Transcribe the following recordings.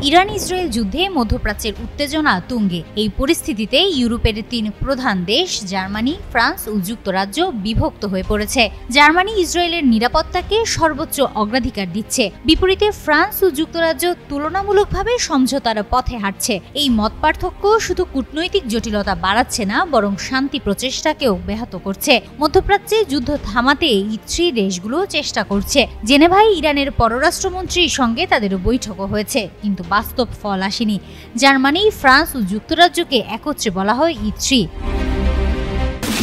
Iran Israel যুদ্ধে মধ্যপ্রাচ্যের উত্তেজনা তুঙ্গে। এই পরিস্থিতিতে ইউরোপের ৩ প্রধান দেশ জার্মানি, ফ্রান্স ও যুক্তরাজ্য বিভক্ত হয়ে পড়েছে। জার্মানি ইসরায়েলের নিরাপত্তাকে সর্বোচ্চ অগ্রাধিকার দিচ্ছে, বিপরীতে ফ্রান্স ও যুক্তরাজ্য তুলনামূলকভাবে সমঝোতার পথে হাঁটছে। এই মতপার্থক্য শুধু কূটনৈতিক জটিলতা বাড়াচ্ছে না, বরং শান্তি প্রচেষ্টাকেও ব্যাহত করছে। মধ্যপ্রাচ্যে যুদ্ধ থামাতে ইত্রি দেশগুলো চেষ্টা করছে। জেনেভায় ইরানের পররাষ্ট্রমন্ত্রীর সঙ্গে তাদের বৈঠকও হয়েছে, কিন্তু বাস্তব ফল আসেনি। জার্মানি, ফ্রান্স ও যুক্তরাজ্যকে একত্রে বলা হয় ইত্রি।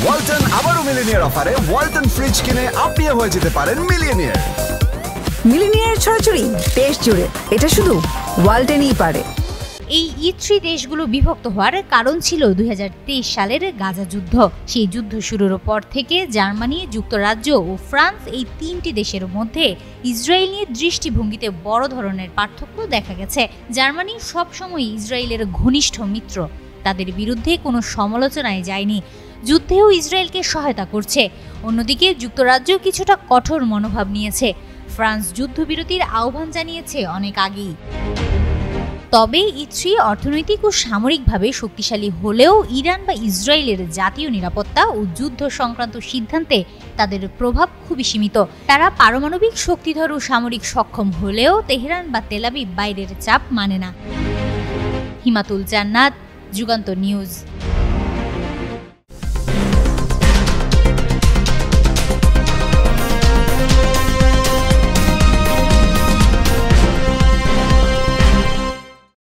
ওয়ালটন আবারও মিলিনিয়ার অফারে ওয়ালটন ফ্রিজ কিনে আপনিও হয়ে যেতে পারেন মিলিয়নিয়ার। মিলিনিয়ার ছড়াছড়ি দেশ জুড়ে, এটা শুধু ওয়ালটনই পারে। এই ইত্রি দেশগুলো বিভক্ত হওয়ার কারণ ছিল ২০২৩ সালের গাজা যুদ্ধ। সেই যুদ্ধ শুরুর পর থেকে জার্মানি, যুক্তরাজ্য ও ফ্রান্স এই ৩টি দেশের মধ্যে ইসরায়েল নিয়ে দৃষ্টিভঙ্গিতে বড় ধরনের পার্থক্য দেখা গেছে। জার্মানি সবসময় ইসরায়েলের ঘনিষ্ঠ মিত্র, তাদের বিরুদ্ধে কোনো সমালোচনায় যায়নি, যুদ্ধেও ইসরায়েলকে সহায়তা করছে। অন্যদিকে যুক্তরাজ্য কিছুটা কঠোর মনোভাব নিয়েছে। ফ্রান্স যুদ্ধবিরতির আহ্বান জানিয়েছে অনেক আগেই। তবে ইত্রি অর্থনৈতিক ও সামরিকভাবে শক্তিশালী হলেও ইরান বা ইসরায়েলের জাতীয় নিরাপত্তা ও যুদ্ধ সংক্রান্ত সিদ্ধান্তে তাদের প্রভাব খুবই সীমিত। তারা পারমাণবিক শক্তিধর ও সামরিক সক্ষম হলেও তেহরান বা তেলাবিব বাইরের চাপ মানে না। হিমাতুল জান্নাত, যুগান্তর নিউজ।